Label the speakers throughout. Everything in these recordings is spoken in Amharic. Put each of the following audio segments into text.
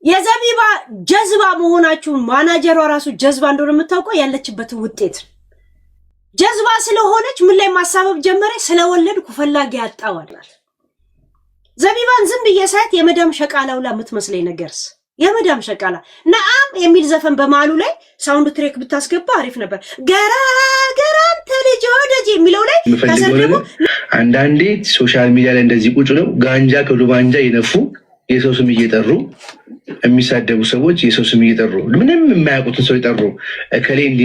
Speaker 1: የዘቢባ ጀዝባ መሆናችሁን ማናጀሯ ራሱ ጀዝባ እንደሆነ የምታውቀው ያለችበት ውጤት ጀዝባ ስለሆነች ምን ላይ ማሳበብ ጀመረ ስለወለድኩ ፈላጊ ያጣዋላል ዘቢባን ዝም በየሳይት የመዳም ሸቃላውላ የምትመስለኝ ነገርስ የመዳም ሸቃላ ነአም የሚል ዘፈን በማሉ ላይ ሳውንድ ትሬክ ብታስገባ አሪፍ ነበር ገራገራም ተልጅ ወደጅ የሚለው ላይ ተሰርደሞ
Speaker 2: አንዳንዴ ሶሻል ሚዲያ ላይ እንደዚህ ቁጭ ነው ጋንጃ ከዱባንጃ ይነፉ የሰው ስም እየጠሩ የሚሳደቡ ሰዎች የሰው ስም እየጠሩ ምንም የማያውቁትን ሰው ይጠሩ እከሌ እንዲ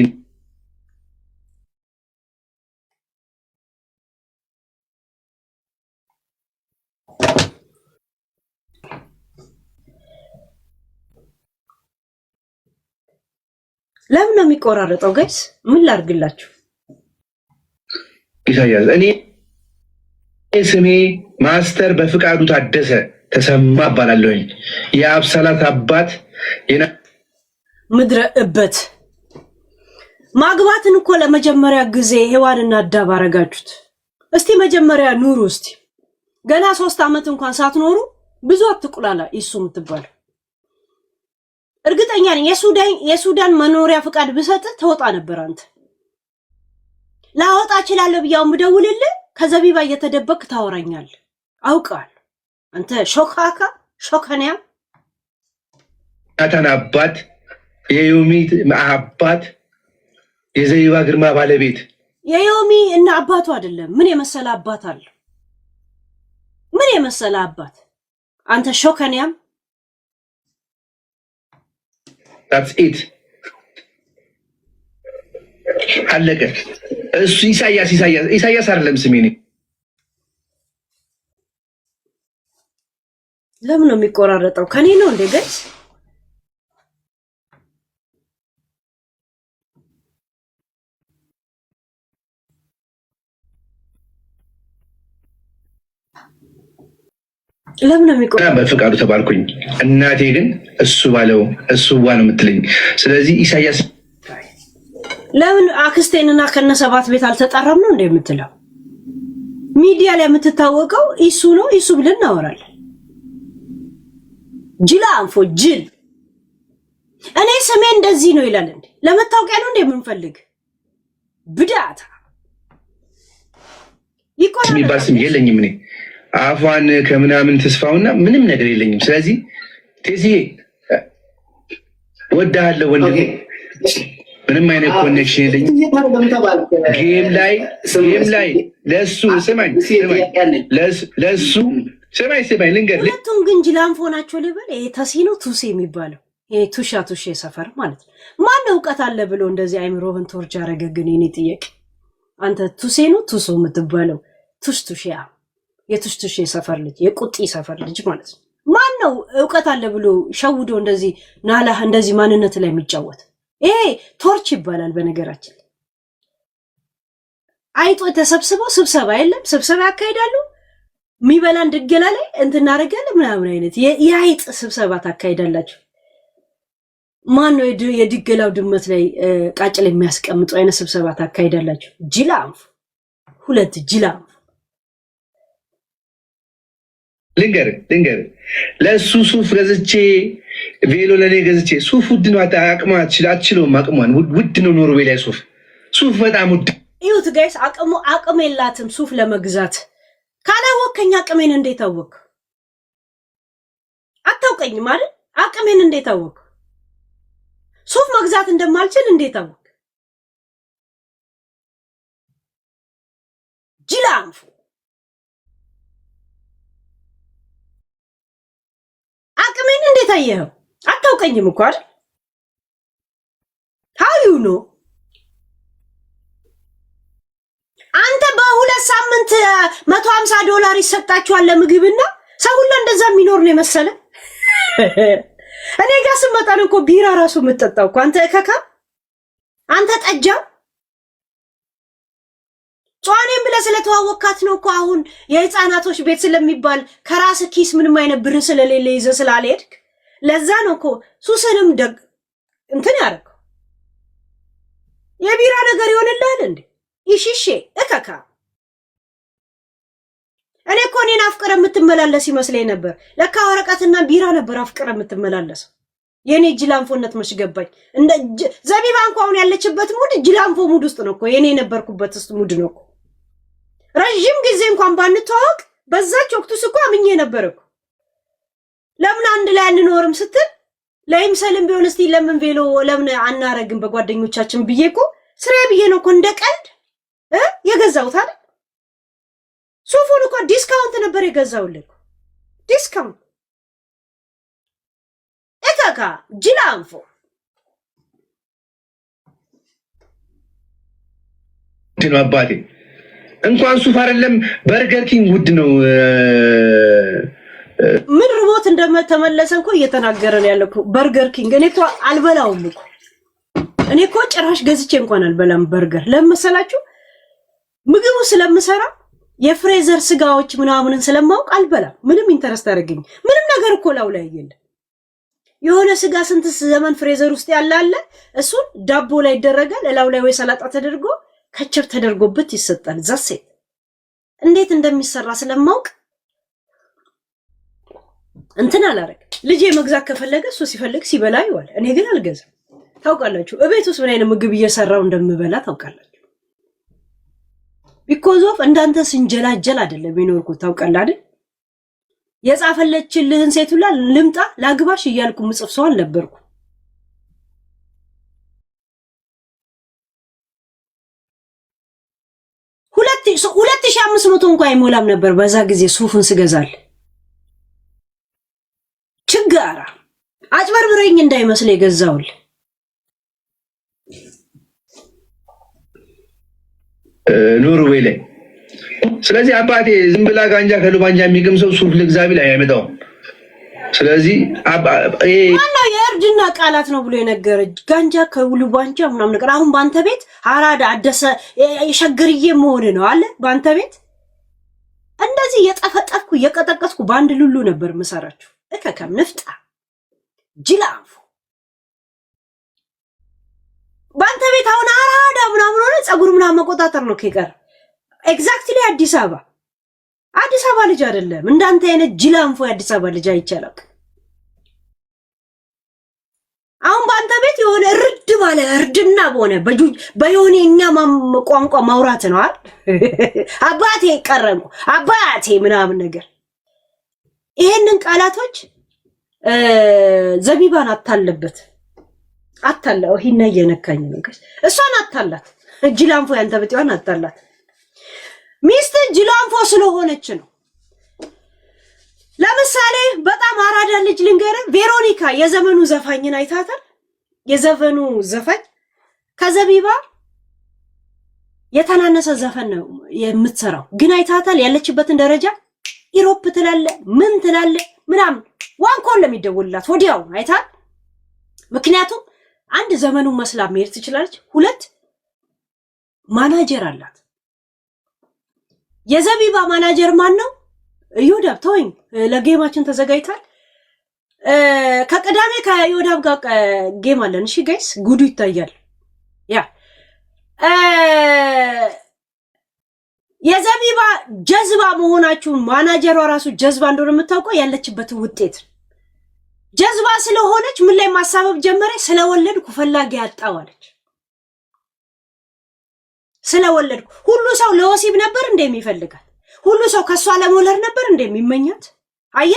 Speaker 1: ለምን ነው የሚቆራረጠው ጋይስ ምን ላርግላችሁ
Speaker 2: ኢሳያስ እኔ ስሜ ማስተር በፍቃዱ ታደሰ ተሰማ ባላለኝ የአብሰላት አባት
Speaker 1: ምድረ እበት ማግባትን እኮ ለመጀመሪያ ጊዜ ሔዋንና አዳም አረጋችሁት እስቲ መጀመሪያ ኑሩ እስቲ ገና 3 አመት እንኳን ሳትኖሩ ብዙ አትቁላላ እሱ ምትባል እርግጠኛ ነኝ የሱዳን መኖሪያ ፍቃድ ብሰጥ ተወጣ ነበር አንተ ላወጣ እችላለሁ ብያው ምደውልልህ ከዘቢባ እየተደበክ ታወራኛል አውቃል አንተ ሾካካ ሾከኒያ
Speaker 2: ናታን አባት የዮሚ አባት የዘቢባ ግርማ ባለቤት
Speaker 1: የዮሚ እና አባቱ አይደለም ምን የመሰለ አባት አለ ምን የመሰለ አባት አንተ ሾከኒያም
Speaker 2: that's it አለቀ እሱ ኢሳያስ አይደለም ስሜ ነው
Speaker 1: ለምን ነው የሚቆራረጠው ከኔ ነው እንዴ ጋይስ ለምን ነው የሚቆራረጠው
Speaker 2: በፍቃዱ ተባልኩኝ እናቴ ግን እሱ ባለው እሱ ዋነው የምትለኝ ስለዚህ ኢሳያስ
Speaker 1: ለምን አክስቴንና ከነሰባት ቤት አልተጣራም ነው እንደምትለው ሚዲያ ላይ የምትታወቀው ኢሱ ነው ኢሱ ብለን እናወራለን ጅላ አንፎ ጅል እኔ ስሜ እንደዚህ ነው ይላል እንዴ ለመታወቂያ ነው እንደምንፈልግ ብዳታ ይቆራል
Speaker 2: የሚባል ስም የለኝም እኔ አፋን ከምናምን ተስፋውና ምንም ነገር የለኝም ስለዚህ ቴዚ ወዳለ ወንድም ምንም አይነት ኮኔክሽን የለኝም ጌም ላይ ለሱ ስማኝ ለሱ ስማኝ ልንገር
Speaker 1: ሁለቱም ግን ጅላንፎ ናቸው ልበል ይሄ ተሲኖ ቱሴ የሚባለው ይሄ ቱሻ ሰፈር ማለት ነው ማን ዕውቀት አለ ብሎ እንደዚህ አይምሮህን ቶርች አረገ ግን እኔ ጥያቄ አንተ ቱሴ ነው ቱሶ የምትባለው ቱሽቱሽያ የቱሽቱሽ ሰፈር ልጅ የቁጢ ሰፈር ልጅ ማለት ነው ማን ነው ዕውቀት አለ ብሎ ሸውዶ እንደዚህ ናላህ እንደዚህ ማንነት ላይ የሚጫወት ይሄ ቶርች ይባላል በነገራችን አይጦ ተሰብስበው ስብሰባ የለም ስብሰባ ያካሂዳሉ ሚበላን ድገላ ላይ እንትናረጋለን ምናምን አይነት የአይጥ ስብሰባ ታካሂዳላችሁ ማን ነው የድገላው ድመት ላይ ቃጭል የሚያስቀምጡ አይነት ስብሰባ ታካሂዳላችሁ ጅላንፍ ሁለት ጅላንፍ
Speaker 2: ልንገር ለሱ ሱፍ ገዝቼ ቬሎ ለኔ ገዝቼ ሱፍ ውድ ነው አቅማት አትችለውም አቅሟን ውድ ነው ኖርዌይ ላይ ሱፍ በጣም ውድ
Speaker 1: ይሁት ጋይስ አቅም የላትም ሱፍ ለመግዛት ካላወከኝ አቅሜን እንዴት አወክ አታውቀኝ ማለት አቅሜን እንዴት አወክ ሱፍ መግዛት እንደማልችል እንዴት አወክ ጅላንፉ አቅሜን እንዴት አየኸው አታውቀኝም እኮ አይደል how you know አንተ በሁለት ሳምንት $150 ይሰጣችኋል ለምግብና ሰው ሁሉ እንደዛ የሚኖር ነው የመሰለ እኔ ጋር ስመጣ ነው እኮ ቢራ ራሱ የምትጠጣው እኮ አንተ እከካ አንተ ጠጃ ጿኔም ብለ ስለተዋወካት ነው እኮ አሁን የህፃናቶች ቤት ስለሚባል ከራስ ኪስ ምንም አይነት ብር ስለሌለ ይዘ ስላልሄድክ ለዛ ነው እኮ ሱስንም ደግ እንትን ያረከው የቢራ ነገር ይሆንልሃል እንዴ ይሽሽ እከካ እኔ እኮ እኔን አፍቅረ የምትመላለስ ይመስለኝ ነበር። ለካ ወረቀትና ቢራ ነበር አፍቅረ የምትመላለስ። የኔ ጅላንፎነት መች ገባኝ። እንደ ዘቢባ እንኳን ያለችበት ሙድ ጅላንፎ ሙድ ውስጥ ነው እኮ የኔ የነበርኩበት ውስጥ ሙድ ነው እኮ። ረጅም ጊዜ እንኳን ባንተዋወቅ በዛች ወቅቱስ እኮ አምኜ ነበር እኮ። ለምን አንድ ላይ አንኖርም ስትል ለይምሰልም ቢሆን እስቲ ለምን ቬሎ ለምን አናረግም በጓደኞቻችን ብዬ እኮ ስራዬ ብዬ ነው እኮ እንደ ቀልድ የገዛሁት አይደል? ሱፉን እኮ ዲስካውንት ነበር የገዛሁልህ እኮ ዲስካውንት። እታካ ጅላንፎ
Speaker 2: ነው አባቴ። እንኳን ሱፍ አይደለም በርገር ኪንግ ውድ ነው።
Speaker 1: ምን ርቦት እንደተመለሰ እኮ እየተናገረ ነው ያለው። በርገር ኪንግ እኔ እኮ አልበላውም እኮ እኔ እኮ ጭራሽ ገዝቼ እንኳን አልበላም በርገር። ለምሳላችሁ ምግቡ ስለምሰራ የፍሬዘር ስጋዎች ምናምንን ስለማውቅ አልበላም። ምንም ኢንተረስት አደረገኝ ምንም ነገር እኮ ላው ላይ የለ። የሆነ ስጋ ስንት ዘመን ፍሬዘር ውስጥ ያለ አለ። እሱን ዳቦ ላይ ይደረጋል። ላው ላይ ወይ ሰላጣ ተደርጎ ከችር ተደርጎበት ይሰጣል። ዛሴ እንዴት እንደሚሰራ ስለማውቅ እንትን አላረግ። ልጄ መግዛት ከፈለገ እሱ ሲፈልግ ሲበላ ይዋል። እኔ ግን አልገዛም። ታውቃላችሁ እቤት ውስጥ ምን አይነት ምግብ እየሰራው እንደምበላ ታውቃላችሁ። ቢኮዝ ኦፍ እንዳንተ ስንጀላጀል አይደለም የኖርኩት ታውቃለህ አይደል? የጻፈለችልህን ሴት ሁላ ልምጣ ላግባሽ እያልኩ ምጽፍ ሰው አልነበርኩ። ሁለት ሺህ 500 እንኳን አይሞላም ነበር በዛ ጊዜ ሱፍን ስገዛል። ችጋራ አጭበርብረኝ እንዳይመስል የገዛውል።
Speaker 2: ኖርዌይ ላይ። ስለዚህ አባቴ ዝም ብላ ጋንጃ ከሉባንጃ የሚገም ሰው ሱፍ ልግዛ ቢል አይመጣውም። ስለዚህ
Speaker 1: ማነው የእርጅና ቃላት ነው ብሎ የነገረ ጋንጃ ከሉባንጃ ምናምን ነገር። አሁን ባንተ ቤት አራዳ አደሰ የሸግርዬ መሆን ነው አለ። ባንተ ቤት እንደዚህ የጠፈጠፍኩ የቀጠቀጥኩ ባንድ ሉሉ ነበር መሰራችሁ። እከከም ንፍጣ ጅላንፎ ባንተ ቤት አሁን አራዳ ምናምን ሆነ ጸጉር ምናምን መቆጣጠር ነው ከቀር ኤግዛክትሊ አዲስ አበባ ልጅ አይደለም። እንዳንተ አይነት ጅላንፎ የአዲስ አበባ ልጅ አይቻልም። አሁን ባንተ ቤት የሆነ እርድ ባለ እርድና በሆነ በዮኔኛ ቋንቋ ማውራት ነው አይደል? አባቴ ቀረንኩ አባቴ ምናምን ነገር ይሄንን ቃላቶች ዘቢባን አታለው ሂና እየነካኝ ነው። እሷን አታላት ጅላንፎ ያንተ ብትሆን አታላት። ሚስት ጅላንፎ ስለሆነች ነው። ለምሳሌ በጣም አራዳ ልጅ ልንገር፣ ቬሮኒካ የዘመኑ ዘፋኝን አይታታል። የዘፈኑ ዘፋኝ ከዘቢባ የተናነሰ ዘፈን ነው የምትሰራው፣ ግን አይታታል ያለችበትን ደረጃ። ኢሮፕ ትላለ ምን ትላለ ምናምን ዋን ኮል ለሚደውልላት ወዲያው አይታል። ምክንያቱም አንድ ዘመኑን መስላ መሄድ ትችላለች። ሁለት ማናጀር አላት። የዘቢባ ማናጀር ማን ነው? ዮዳብ ተወኝ፣ ለጌማችን ተዘጋጅታል። ከቅዳሜ ከዮዳብ ጋር ጌም አለን። እሺ ጋይስ ጉዱ ይታያል። ያ የዘቢባ ጀዝባ መሆናችሁን ማናጀሯ ራሱ ጀዝባ እንደሆነ የምታውቀው ያለችበት ውጤት ጀዝባ ስለሆነች ምን ላይ ማሳበብ ጀመረች? ስለወለድኩ ፈላጊ ያጣዋለች። ስለወለድኩ ሁሉ ሰው ለወሲብ ነበር እንደሚፈልጋት፣ ሁሉ ሰው ከሷ ለመውለድ ነበር እንደሚመኛት። አየ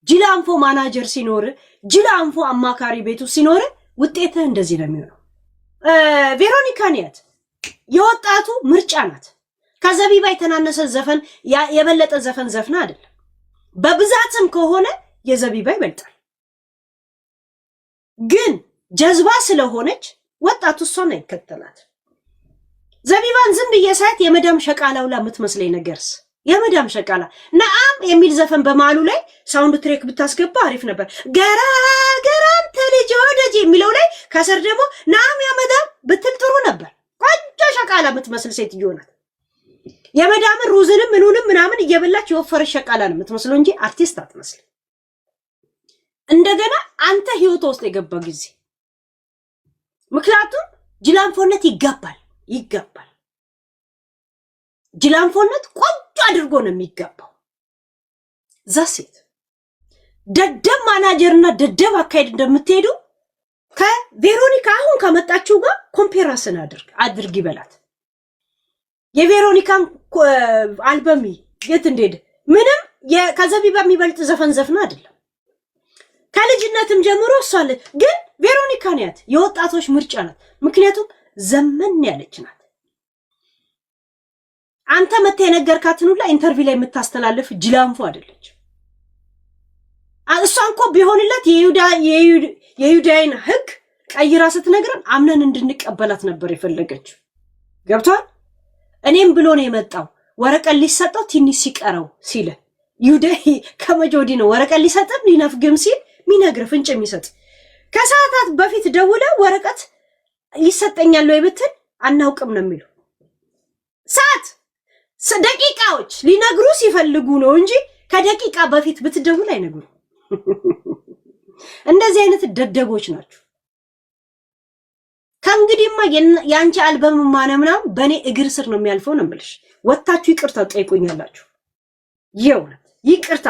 Speaker 1: ጅላንፎ ማናጀር ሲኖር፣ ጅላንፎ አማካሪ ቤቱ ሲኖር ውጤትህ እንደዚህ ነው የሚሆነው። ቬሮኒካ ኒያት የወጣቱ ምርጫ ናት። ከዘቢባ የተናነሰ ዘፈን የበለጠ ዘፈን ዘፍና አይደለም። በብዛትም ከሆነ የዘቢባ ይበልጣል። ግን ጀዝባ ስለሆነች ወጣቱ እሷን አይከተላት። ዘቢባን ዝም ብየሳት የመዳም ሸቃላውላ የምትመስለኝ ነገርስ የመዳም ሸቃላ ነአም የሚል ዘፈን በማሉ ላይ ሳውንድ ትሬክ ብታስገባ አሪፍ ነበር። ገራገራን ተልጅ ወደጅ የሚለው ላይ ከስር ደግሞ ነአም ያመዳም ብትል ጥሩ ነበር። ቆንጆ ሸቃላ የምትመስል ሴትዮ ናት። የመዳምን ሩዝንም ምኑንም ምናምን እየበላች የወፈረች ሸቃላ ነው የምትመስለው እንጂ አርቲስት አትመስልም። እንደገና አንተ ህይወት ውስጥ የገባ ጊዜ ምክንያቱም ጅላንፎነት ይገባል። ጅላንፎነት ቆንጆ አድርጎ ነው የሚገባው። ዛሴት ደደብ ማናጀርና ደደብ አካሄድ እንደምትሄዱ ከቬሮኒካ አሁን ከመጣችሁ ጋር ኮምፔራስን አድርግ ይበላት። የቬሮኒካን አልበም የት እንደሄደ ምንም ከዘቢባ የሚበልጥ ዘፈን አይደለም። ከልጅነትም ጀምሮ እሷለ ግን ቬሮኒካ ናት የወጣቶች ምርጫ ናት። ምክንያቱም ዘመን ያለች ናት። አንተ መተ የነገርካትን ሁላ ኢንተርቪው ላይ የምታስተላልፍ ጅላንፎ አይደለች። እሷ እንኳን ቢሆንላት የይሁዳይን ህግ ቀይራ ስትነግረን አምነን እንድንቀበላት ነበር የፈለገችው። ገብቷል? እኔም ብሎ ነው የመጣው ወረቀት ሊሰጠው ትንሽ ሲቀረው ሲል ይሁዳይ ከመጆዲ ነው ወረቀት ሊሰጥም ሊነፍግም ሲል ሚነግር ፍንጭ የሚሰጥ ከሰዓታት በፊት ደውለ ወረቀት ይሰጠኛል ወይ ብትል አናውቅም ነው የሚሉ ሰዓት ደቂቃዎች ሊነግሩ ሲፈልጉ ነው እንጂ ከደቂቃ በፊት ብትደውል አይነግሩ። እንደዚህ አይነት ደደቦች ናቸው። ከእንግዲህማ ያንቺ አልበም ማነምና በኔ እግር ስር ነው የሚያልፈው ነው የምልሽ። ወጣችሁ ይቅርታ ጠይቁኛላችሁ። የእውነት ይቅርታ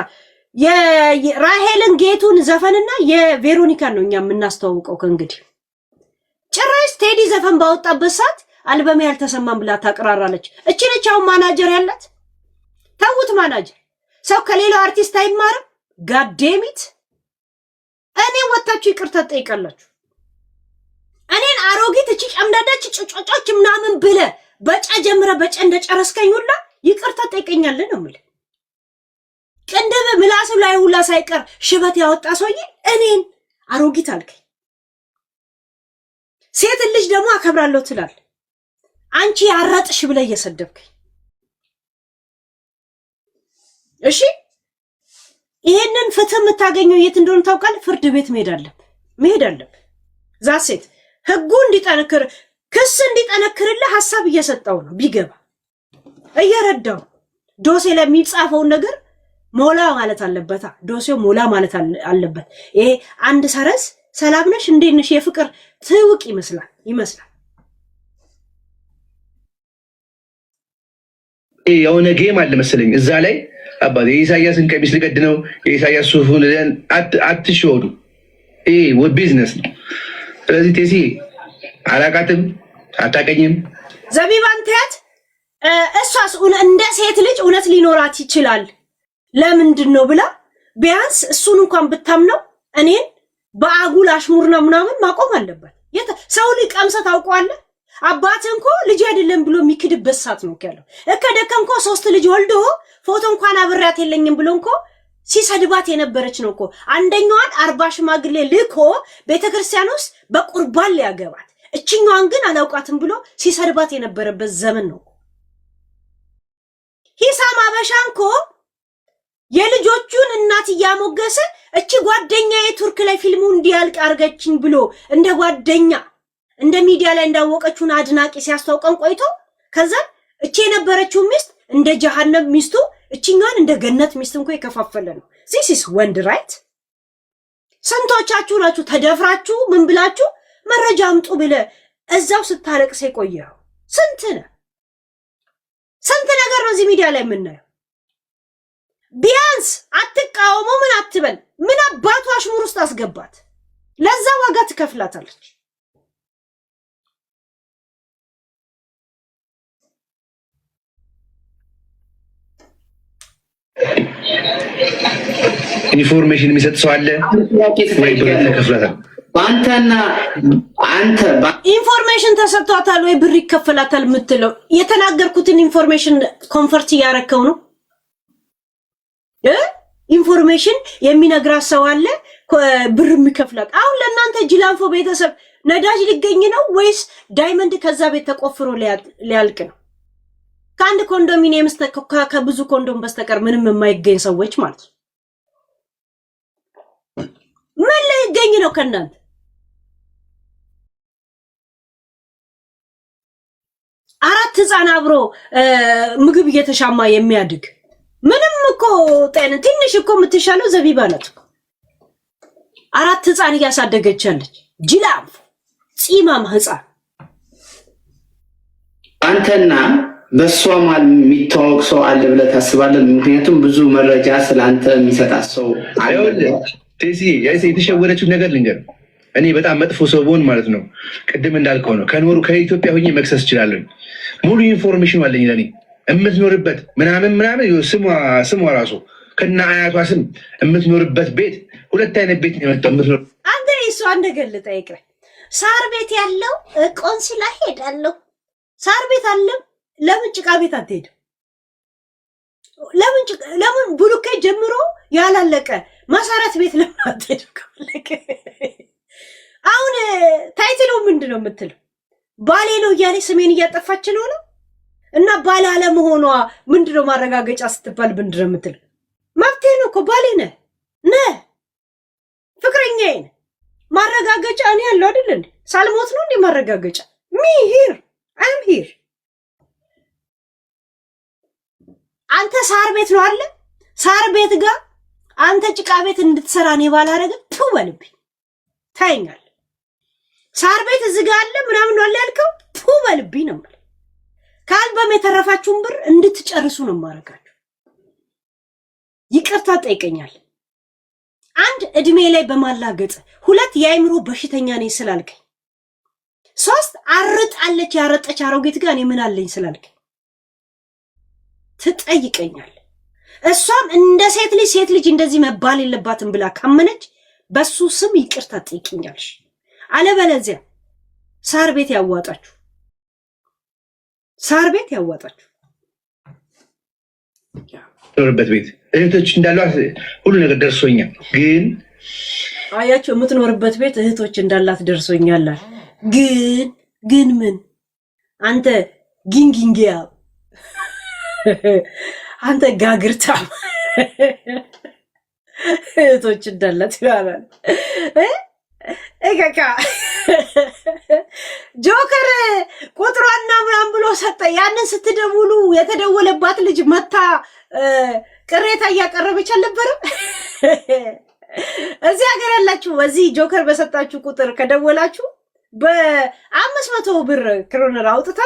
Speaker 1: የራሄልን ጌቱን ዘፈንና የቬሮኒካን ነው እኛ የምናስተዋውቀው። ከእንግዲህ ጭራሽ ቴዲ ዘፈን ባወጣበት ሰዓት አልበም ያልተሰማም ብላ ታቀራራለች። እቺ ነች አሁን ማናጀር ያላት። ተውት ማናጀር ሰው ከሌላው አርቲስት አይማርም። ጋዴሚት እኔ ወጣችሁ ይቅርታ ጠይቃላችሁ። እኔን አሮጊት እቺ ጨምዳዳች ጭጮጮች ምናምን ብለ በጫ ጀምረ በጫ እንደጨረስከኝ ሁላ ይቅርታ ጠይቀኛለህ ነው የምልህ። ቅንድብ ምላሱ ላይ ሁላ ሳይቀር ሽበት ያወጣ ሰውዬ እኔን አሮጊት አልከኝ። ሴት ልጅ ደግሞ አከብራለሁ ትላል። አንቺ ያራጥሽ ብለ እየሰደብከኝ እሺ። ይሄንን ፍትህ የምታገኘው የት እንደሆነ ታውቃለህ? ፍርድ ቤት መሄድ አለብህ። ዛሴት ህጉ እንዲጠነክር ክስ እንዲጠነክርልህ ሐሳብ እየሰጠው ነው። ቢገባ እየረዳው ዶሴ ለሚጻፈው ነገር ሞላ ማለት አለበት። ዶሴው ሞላ ማለት አለበት። ይሄ አንድ ሰረዝ ሰላም ነሽ እንዴት ነሽ የፍቅር ትውቅ ይመስላል።
Speaker 2: የሆነ ጌም አለ መሰለኝ እዛ ላይ አባቴ የኢሳያስን ቀሚስ ልቀድ ነው የኢሳያስ ሱፉን አትሽወዱ። ይሄ ቢዝነስ ነው። ስለዚህ ቴሲ አላቃትም አታቀኝም።
Speaker 1: ዘቢባን ተያት። እሷስ እንደ ሴት ልጅ እውነት ሊኖራት ይችላል። ለምንድን ነው ብላ ቢያንስ እሱን እንኳን ብታምነው እኔን በአጉል አሽሙርና ምናምን ማቆም አለበት። ሰው ሊቀምሰ ታውቀዋለህ። አባትህ እንኮ ልጅ አይደለም ብሎ የሚክድበት ሰዓት ነው ያለው። እከደከም እንኮ 3 ልጅ ወልዶ ፎቶ እንኳን አብሬያት የለኝም ብሎ እንኮ ሲሰድባት የነበረች ነው እኮ። አንደኛዋን 40 ሽማግሌ ልኮ ቤተክርስቲያን ውስጥ በቁርባን ሊያገባት፣ እችኛዋን ግን አላውቃትም ብሎ ሲሰድባት የነበረበት ዘመን ነው። ሂሳም አበሻን እኮ የልጆቹን እናት እያሞገሰ እቺ ጓደኛዬ ቱርክ ላይ ፊልሙ እንዲያልቅ አርገችኝ ብሎ እንደ ጓደኛ እንደ ሚዲያ ላይ እንዳወቀችውን አድናቂ ሲያስተዋውቀን ቆይቶ ከዛ እቺ የነበረችው ሚስት እንደ ጀሃነም ሚስቱ እቺኛን እንደ ገነት ሚስት እንኳን የከፋፈለ ነው። this is ወንድ ራይት። ስንቶቻችሁ ናችሁ ተደፍራችሁ ምን ብላችሁ መረጃ አምጡ ብለ እዛው ስታለቅስ የቆየው? ስንት ነገር ነው እዚህ ሚዲያ ላይ የምናየው። ቢያንስ አትቃወሙ ምን አትበል። ምን አባቱ አሽሙር ውስጥ አስገባት። ለዛ ዋጋ ትከፍላታለች።
Speaker 2: ኢንፎርሜሽን የሚሰጥ ሰው አለ ወይ? ብር ተከፍላታል። አንተ
Speaker 1: ኢንፎርሜሽን ተሰጥቷታል ወይ ብር ይከፈላታል የምትለው የተናገርኩትን ኢንፎርሜሽን ኮንፈርት እያረከው ነው። ኢንፎርሜሽን የሚነግራት ሰው አለ ብር የሚከፍላት። አሁን ለእናንተ ጅላንፎ ቤተሰብ ነዳጅ ሊገኝ ነው ወይስ ዳይመንድ ከዛ ቤት ተቆፍሮ ሊያልቅ ነው? ከአንድ ኮንዶሚኒየም ከብዙ ኮንዶም በስተቀር ምንም የማይገኝ ሰዎች ማለት ነው። ምን ላይ ይገኝ ነው ከእናንተ? አራት ህፃን አብሮ ምግብ እየተሻማ የሚያድግ ምንም እኮ ትንሽ እኮ የምትሻለው ዘቢባ ናት። አራት ህፃን እያሳደገች ያለች ጅላንፎ ፂማም ህፃን።
Speaker 3: አንተና በሷም የሚታወቅ ሰው አለ ብለህ ታስባለህ? ምክንያቱም ብዙ መረጃ ስለአንተ የሚሰጣት ሰው አለ።
Speaker 2: ቴሲ የተሸወደችው ነገር ልንገር፣ እኔ በጣም መጥፎ ሰው ብሆን ማለት ነው ቅድም እንዳልከው ነው ከኖሩ ከኢትዮጵያ ሆኜ መክሰስ እችላለሁ። ሙሉ ኢንፎርሜሽን አለኝ ለኔ የምትኖርበት ምናምን ስሟ ራሱ ከና አያቷ ስም የምትኖርበት ቤት 2 አይነት ቤት ነው የመጣው የምትኖር
Speaker 1: አንተ እሱ አንድ ገል ጠይቀኝ። ሳር ቤት ያለው ቆንሲላ ሄዳለሁ። ሳር ቤት አለ። ለምን ጭቃ ቤት አትሄድም? ለምን ቡሉኬ ጀምሮ ያላለቀ መሰረት ቤት ለምን አትሄድም? አሁን ታይትሉ ምንድነው የምትለው? ባሌ ነው እያለ ስሜን እያጠፋች ነው ነው እና ባለ አለመሆኗ ምንድነው ማረጋገጫ ስትባል ምንድነው የምትለው? መብቴ ነው እኮ ባሌ ነህ ፍቅረኛዬ ነህ። ማረጋገጫ እኔ ያለው አይደል እንዴ? ሳልሞት ነው እንዴ ማረጋገጫ? አም ሂር አንተ ሳር ቤት ነው አለ። ሳር ቤት ጋር አንተ ጭቃ ቤት እንድትሰራ ነው ባላረገ በልብኝ ታይኛል። ሳር ቤት እዚህ ጋር አለ ምናምን ነው ያልከው በልብኝ ነው ማለት። ከአልበም የተረፋችሁን ብር እንድትጨርሱ ነው ማረጋችሁ። ይቅርታ ጠይቀኛል። 1 እድሜ ላይ በማላገጥ 2 የአይምሮ በሽተኛ ነኝ ስላልከኝ 3 አርጣለች ያረጠች አሮጌት ጋር እኔ ምን አለኝ ስላልከኝ ትጠይቀኛል። እሷም እንደ ሴት ልጅ እንደዚህ መባል የለባትም ብላ ካመነች በሱ ስም ይቅርታ ጠይቂኛለሽ። አለበለዚያ ሳር ቤት ያዋጣችሁ።
Speaker 2: ኖርበት ቤት እህቶች እንዳሏት ሁሉ ነገር ደርሶኛል። ግን
Speaker 1: አያችሁ የምትኖርበት ቤት እህቶች እንዳላት ደርሶኛል። ግን ምን አንተ ጊንጊንጊያ አንተ ጋግርታ እህቶች እንዳላት ይላል። እከካ ጆከር ቁጥሯና ምናምን ብሎ ሰጠ። ያንን ስትደውሉ የተደወለባት ልጅ መታ ቅሬታ እያቀረበች አልነበረም? እዚህ ሀገር ያላችሁ እዚህ ጆከር በሰጣችሁ ቁጥር ከደወላችሁ በ500 ብር ክሮነር አውጥታ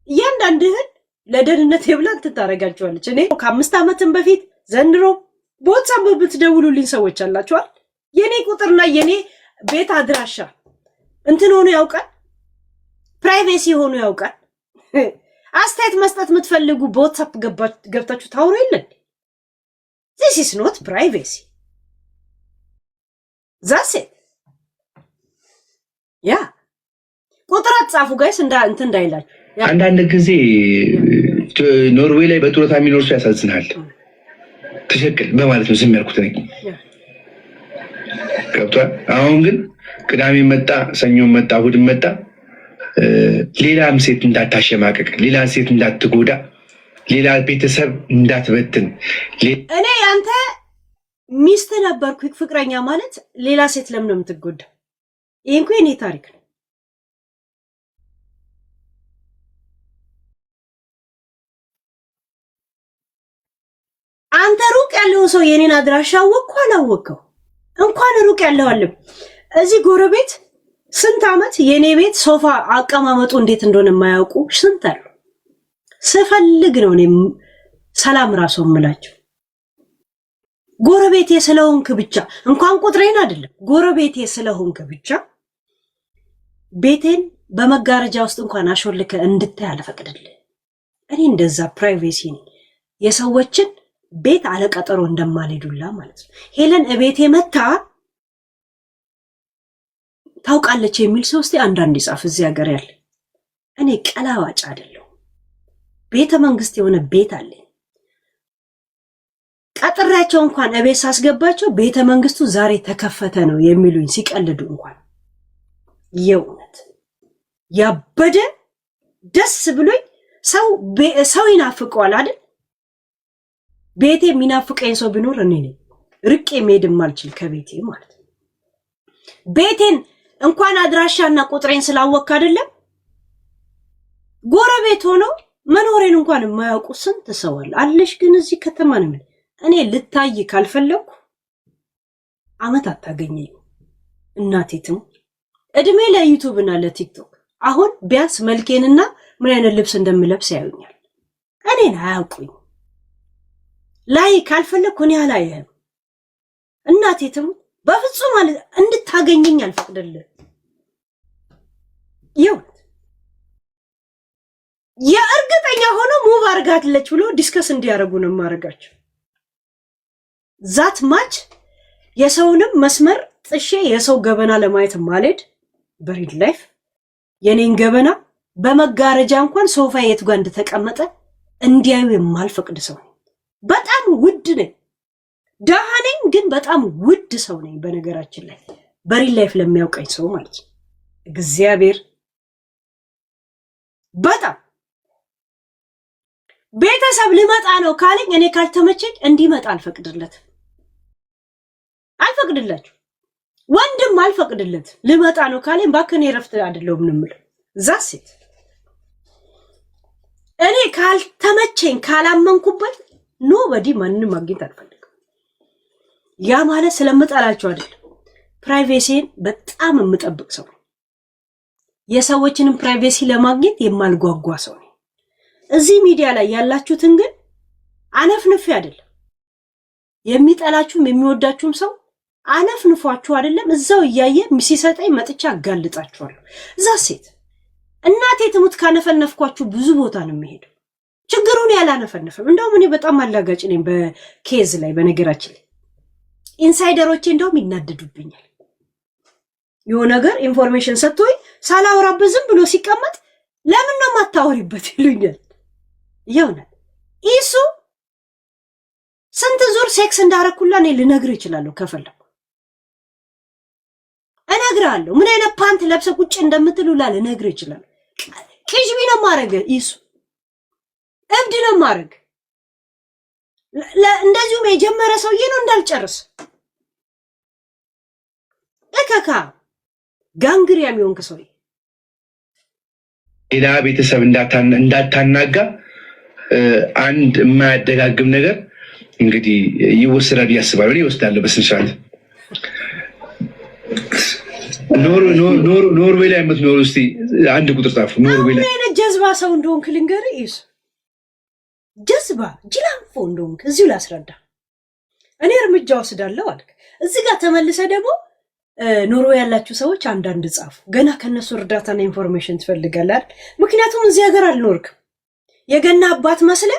Speaker 1: እያንዳንድህን ለደህንነት የብላን ትታረጋችኋለች። እኔ ከ5 ዓመትም በፊት ዘንድሮ በዋትስአፕ ብትደውሉልኝ ሰዎች አላችኋል። የኔ ቁጥርና የኔ ቤት አድራሻ እንትን ሆኖ ያውቃል፣ ፕራይቬሲ ሆኖ ያውቃል። አስተያየት መስጠት የምትፈልጉ በዋትስአፕ ገብታችሁ ታውሩ የለን። this is not privacy that's it ያ ቁጥር አትጻፉ ጋይስ እንትን እንዳይላችሁ።
Speaker 2: አንዳንድ ጊዜ ኖርዌይ ላይ በጡረታ የሚኖር ሰው ያሳዝናል። ትክክል በማለት ነው ዝም ያልኩት ነኝ። ገብቷል። አሁን ግን ቅዳሜ መጣ፣ ሰኞ መጣ፣ እሑድ መጣ፣ ሌላም ሴት እንዳታሸማቀቅ፣ ሌላ ሴት እንዳትጎዳ፣ ሌላ ቤተሰብ እንዳትበትን።
Speaker 1: እኔ አንተ ሚስት ነበርኩ ፍቅረኛ ማለት ሌላ ሴት ለምን ነው የምትጎዳ? ይሄ እንኳን የኔ ታሪክ ነው። አንተ ሩቅ ያለው ሰው የኔን አድራሻ አወቅኩ አላወቀው እንኳን ሩቅ ያለው አለ። እዚህ ጎረቤት ስንት ዓመት የኔ ቤት ሶፋ አቀማመጡ እንዴት እንደሆነ የማያውቁ ስንት አሉ። ስፈልግ ነው እኔ ሰላም ራሱ እምላቸው። ጎረቤቴ ስለሆንክ ብቻ እንኳን ቁጥሬን አይደለም ጎረቤቴ ስለሆንክ ብቻ ቤቴን በመጋረጃ ውስጥ እንኳን አሾልከ እንድታይ አልፈቅድልህ። እኔ እንደዛ ፕራይቬሲ ነኝ። የሰዎችን ቤት አለቀጠሮ እንደማልሄዱላ ማለት ነው። ሄለን እቤቴ መታ ታውቃለች የሚል ሰው እስቲ አንዳንድ ይጻፍ እዚህ ሀገር ያለ። እኔ ቀላዋጭ አይደለሁ። ቤተ መንግስት የሆነ ቤት አለኝ። ቀጥሬያቸው እንኳን እቤት ሳስገባቸው ቤተ መንግስቱ ዛሬ ተከፈተ ነው የሚሉኝ ሲቀልዱ እንኳን የእውነት ያበደ ደስ ብሎኝ ሰው ይናፍቀዋል አይደል? ቤቴ የሚናፍቀኝ ሰው ቢኖር እኔ ነኝ። ርቄ መሄድ የማልችል ከቤቴ ማለት ነው። ቤቴን እንኳን አድራሻና ቁጥሬን ስላወቅ አይደለም ጎረቤት ሆኖ መኖሬን እንኳን የማያውቁ ስንት ሰው አለሽ። ግን እዚህ ከተማ ነው እኔ ልታይ ካልፈለኩ አመት አታገኘኝ። እናቴትም እድሜ ለዩቲዩብ እና ለቲክቶክ አሁን ቢያንስ መልኬንና ምን አይነት ልብስ እንደምለብስ ያዩኛል። እኔን አያውቁኝ ላይ ካልፈለኩ እኔ አላየህም እናቴ ትሙት በፍጹም እንድታገኘኝ አልፈቅድልህ ይሁት የእርግጠኛ ሆኖ ሙቭ አርጋትለች ብሎ ዲስከስ እንዲያረጉ ነው ማረጋቸው ዛት ማች የሰውንም መስመር ጥሼ የሰው ገበና ለማየት ማለድ በሪድ ላይፍ የኔን ገበና በመጋረጃ እንኳን ሶፋ የት ጋር እንደተቀመጠ እንዲያዩ የማልፈቅድ ሰው በጣም ውድ ነኝ ደሃ ነኝ ግን በጣም ውድ ሰው ነኝ በነገራችን ላይ በሪድ ላይፍ ለሚያውቀኝ ሰው ማለት ነው እግዚአብሔር በጣም ቤተሰብ ሊመጣ ነው ካለኝ እኔ ካልተመቸኝ እንዲመጣ አልፈቅድላችሁ ወንድም አልፈቅድለት ሊመጣ ነው ካለኝ ባከኔ ረፍት አይደለም ምንምል ዛሴት እኔ ካልተመቸኝ ካላመንኩበት ኖበዲ ማንንም ማግኘት አልፈልግም ያ ማለት ስለምጠላችሁ አይደለም ፕራይቬሲን በጣም የምጠብቅ ሰው የሰዎችንም ፕራይቬሲ ለማግኘት የማልጓጓ ሰው ነኝ እዚህ ሚዲያ ላይ ያላችሁትን ግን አነፍንፍ አይደለም የሚጠላችሁም የሚወዳችሁም ሰው አነፍንፏችሁ አይደለም እዛው እያየ ሲሰጠኝ መጥቻ አጋልጣችኋለሁ ዛሴት እናቴ ትሙት ካነፈነፍኳችሁ ብዙ ቦታ ነው የሚሄደው ችግሩን ያላነፈነፈም እንደውም እኔ በጣም አላጋጭ ነኝ በኬዝ ላይ በነገራችን ላይ ኢንሳይደሮቼ እንደውም ይናደዱብኛል የሆነ ነገር ኢንፎርሜሽን ሰጥቶኝ ሳላወራበት ዝም ብሎ ሲቀመጥ ለምን ነው ማታወሪበት ይሉኛል ይሁን ኢሱ ስንት ዙር ሴክስ እንዳረኩላ እኔ ልነግር ይችላልው ከፈለኩ እነግራለሁ ምን አይነት ፓንት ለብሰ ቁጭ እንደምትሉላ ልነግር ይችላል ቅጅቢ ነው ማረገ ኢሱ እብድ ነው ማረግ እንደዚሁም የጀመረ ሰውዬ ነው እንዳልጨርስ እከካ ጋንግሪያ የሚሆን ከሰውዬ
Speaker 2: ሌላ ቤተሰብ እንዳታናጋ አንድ የማያደጋግም ነገር እንግዲህ ይወስዳል ያስባሉ ይወስዳል በስንሻት ኖርዌይ ላይ የምትኖሩ እስቲ አንድ ቁጥር ጻፉ ኖርዌይ ላይ
Speaker 1: እኔ ጀዝባ ሰው እንደሆንክ ልንገርህ ኢየሱስ ጀዝባ ጅላንፎ እንደሆንክ እዚሁ ላስረዳ እኔ እርምጃ ወስዳለሁ አልክ እዚህ ጋር ተመልሰ ደግሞ ኖርዌይ ያላችሁ ሰዎች አንዳንድ ጻፉ ገና ከነሱ እርዳታና ኢንፎርሜሽን ትፈልጋለህ ምክንያቱም እዚህ ሀገር አልኖርክም የገና አባት መስለ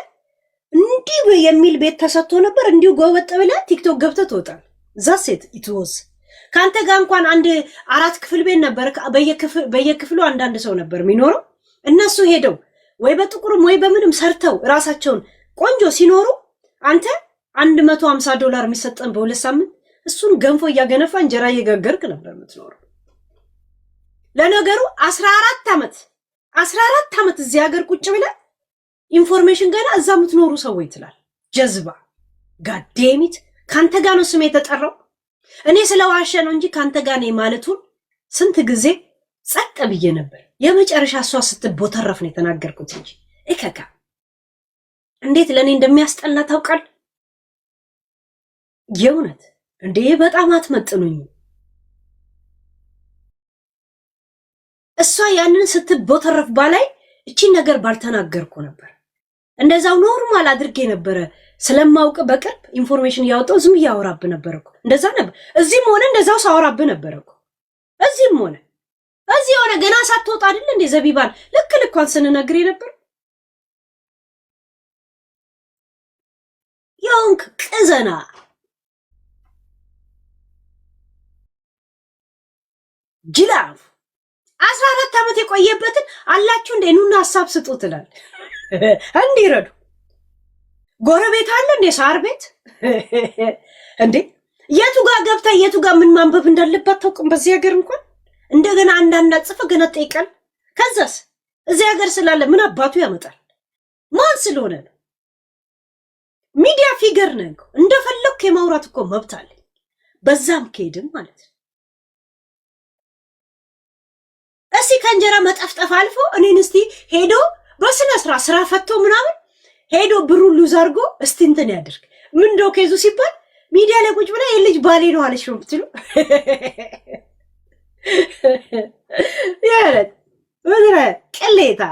Speaker 1: እንዲህ የሚል ቤት ተሰጥቶ ነበር እንዲሁ ጎበጥ ብለ ቲክቶክ ገብተ ትወጣል ዛሴት ኢትወስ ካንተ ጋር እንኳን አንድ 4 ክፍል ቤት ነበር በየክፍሉ አንዳንድ ሰው ነበር የሚኖረው እነሱ ሄደው ወይ በጥቁርም ወይ በምንም ሰርተው ራሳቸውን ቆንጆ ሲኖሩ አንተ $150 የሚሰጠን በሁለት ሳምንት እሱን ገንፎ ያገነፋ እንጀራ እየጋገርክ ነበር የምትኖረው ለነገሩ 14 ዓመት እዚህ ሀገር ቁጭ ብለ ኢንፎርሜሽን ገና እዛ የምትኖሩ ሰዎች ይትላል ጀዝባ ጋዴሚት ካንተ ጋር ነው ስሜ የተጠራው እኔ ስለዋሸ ነው እንጂ ካንተ ጋር ነኝ ማለቱን ስንት ጊዜ ጸጥ ብዬ ነበር የመጨረሻ እሷ ስትቦተረፍ ነው የተናገርኩት እንጂ እከካ እንዴት ለኔ እንደሚያስጠላ ታውቃል የውነት እንዴ በጣም አትመጥኑኝ እሷ ያንን ስትቦተረፍ ባላይ እቺ ነገር ባልተናገርኩ ነበር እንደዛው ኖርማል አድርጌ ነበር ስለማውቅ በቅርብ ኢንፎርሜሽን ያወጣው ዝም ያወራብ ነበርኩ እንደዛ ነበር እዚህም ሆነ እንደዛው ሳወራብ ነበርኩ እዚህም ሆነ እዚህ ሆነ ገና ሳትወጣ አይደል እንደ ዘቢባን ልክልኳን ስንነግር ነበር ዮንክ ቅዘና ጅላፍ 14 ዓመት የቆየበትን አላችሁ እንደ ኑና ሐሳብ ስጡትላል እንዲረዱ ጎረቤት አለ እንደ ሳር ቤት እንዴ የቱ ጋር ገብታ የቱ ጋር ምን ማንበብ እንዳለባት ታውቁም በዚህ ሀገር እንኳን እንደገና አንዳንድ ጽፈ ገና ጠይቀል ከዛስ እዚህ ሀገር ስላለ ምን አባቱ ያመጣል ማን ስለሆነ ነው ሚዲያ ፊገር ነው እንደፈለኩ የማውራት እኮ መብት አለ በዛም ከሄድም ማለት ነው እሲ ከንጀራ መጠፍጠፍ አልፎ እኔን እስቲ ሄዶ በስነ ስራ ፈቶ ምናምን ሄዶ ብሩ ሉዝ አርጎ እስቲ እንትን ያድርግ ምን ዶ ከይዙ ሲባል ሚዲያ ላይ ቁጭ ብላ የልጅ ባሌ ነው አለሽ ነው ብትሉ ያለት ወድራ ቅሌታ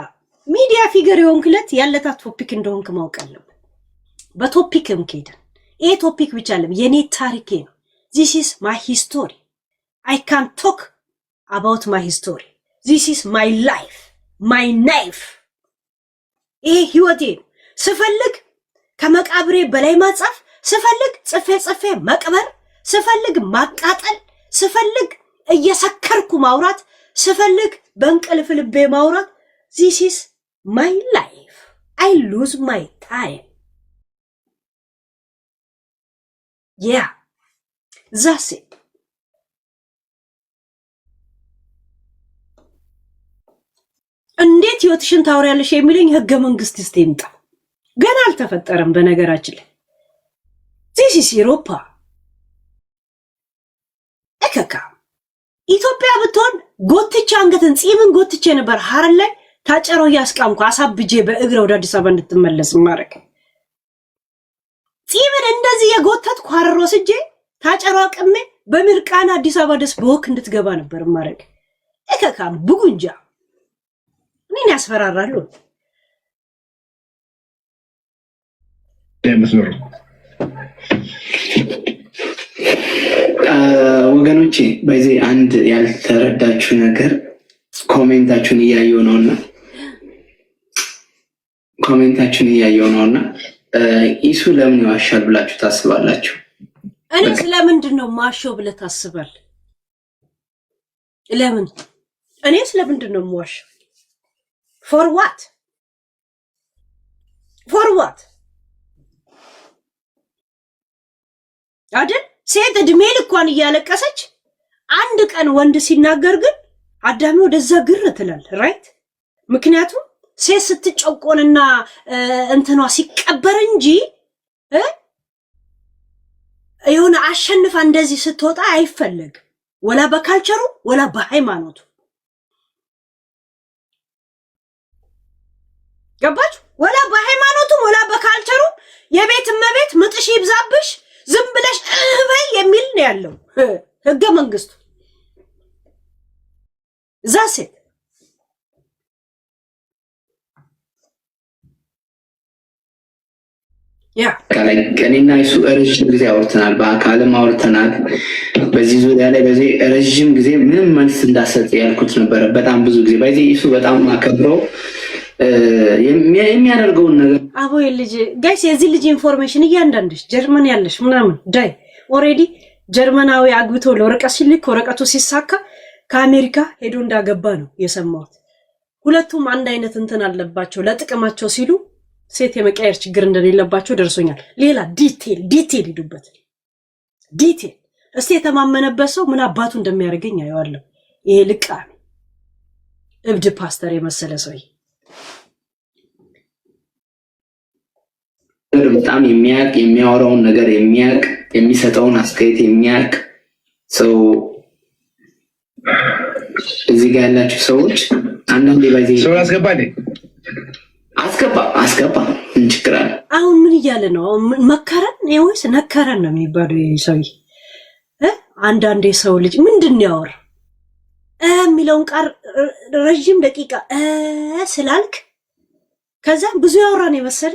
Speaker 1: ሚዲያ ፊገር የሆንክለት ያለታ ቶፒክ እንደሆንክ ማወቅ አለብን። በቶፒክም ከሄደን ይሄ ቶፒክ ብቻ አይደለም የኔ ታሪኬ ነው። this is my history. I can talk about my history. this is my life, my knife. ይሄ ህይወቴ ነው። ስፈልግ ከመቃብሬ በላይ ማጻፍ፣ ስፈልግ ጽፌ መቅበር፣ ስፈልግ ማቃጠል፣ ስፈልግ እየሰከርኩ ማውራት፣ ስፈልግ በእንቅልፍ ልቤ ማውራት። this is my life. I lose my time. yeah, that's it. እንዴት ህይወትሽን ታወሪያለሽ የሚለኝ ህገ መንግስት ይስቴምጣ ገና አልተፈጠረም። በነገራችን ላይ this is Europa እከካ ኢትዮጵያ ብትሆን ጎትቼ አንገትን ጺምን ጎትቼ ነበር ሐረር ላይ ታጨሮ ያስቃምኩ አሳብጄ በእግረ ወደ አዲስ አበባ እንድትመለስ ማረክ። ጺምን እንደዚህ የጎተትኩ ሐረር ወስጄ ታጨሮ አቅሜ በምርቃና አዲስ አበባ ደስ በወክ እንድትገባ ነበር ማረክ። እከካም ብጉንጃ ምን ያስፈራራሉ?
Speaker 2: መስመሩ
Speaker 3: ወገኖቼ በዚህ አንድ ያልተረዳችሁ ነገር ኮሜንታችሁን እያየው ነውና ኢሱ ለምን ይዋሻል ብላችሁ ታስባላችሁ?
Speaker 1: እኔ ስለምንድን ነው ማሾው ብለህ ታስባለህ? ለምን እኔ ስለምንድን ነው የምዋሸው? for what አይደል? ሴት እድሜ ልኳን እያለቀሰች አንድ ቀን ወንድ ሲናገር ግን አዳሚ ወደዛ ግር ትላል። ራይት? ምክንያቱም ሴት ስትጨቆንና እንትኗ ሲቀበር እንጂ የሆነ አሸንፋ እንደዚህ ስትወጣ አይፈለግም። ወላ በካልቸሩ ወላ በሃይማኖቱ። ገባችሁ? ወላ በሃይማኖቱ ወላ በካልቸሩ የቤት እመቤት ምጥሽ ይብዛብሽ ዝም ብለሽ በይ የሚል ነው ያለው ህገ መንግስቱ። ዛሴት ያ
Speaker 3: ከኔና እሱ ረጅም ጊዜ አውርተናል፣ በአካልም አውርተናል። በዚህ ዙሪያ ላይ በዚህ ረጅም ጊዜ ምንም መልስ እንዳሰጥ ያልኩት ነበር። በጣም ብዙ ጊዜ በዚህ እሱ በጣም አከብረው የሚያደርገውን ነገር
Speaker 1: አቦ ልጅ ጋይስ የዚህ ልጅ ኢንፎርሜሽን እያንዳንድሽ ጀርመን ያለሽ ምናምን ዳይ ኦሬዲ ጀርመናዊ አግብቶ ለወረቀት ሲልክ ወረቀቱ ሲሳካ ከአሜሪካ ሄዶ እንዳገባ ነው የሰማሁት። ሁለቱም አንድ አይነት እንትን አለባቸው። ለጥቅማቸው ሲሉ ሴት የመቀየር ችግር እንደሌለባቸው ደርሶኛል። ሌላ ዲቴል ይዱበት ዲቴል እስቲ የተማመነበት ሰው ምን አባቱ እንደሚያደርገኝ አየዋለሁ። ይሄ ልቃ እብድ ፓስተር የመሰለ ሰው
Speaker 3: በጣም የሚያወራውን ነገር የሚሰጠውን አስተያየት የሚያውቅ ሰው እዚህ ጋር ያላችሁ ሰዎች አንዳንዴ ባይዜ
Speaker 2: ሰው
Speaker 3: አስገባ እንችግራለን።
Speaker 1: አሁን ምን እያለ ነው? መከረን ወይስ ነከረን ነው የሚባለው? ሰው አንዳንዴ ሰው ልጅ ምንድን ያወራ የሚለውን ቃል ረጅም ደቂቃ ስላልክ ከዛ ብዙ ያወራን የመሰለ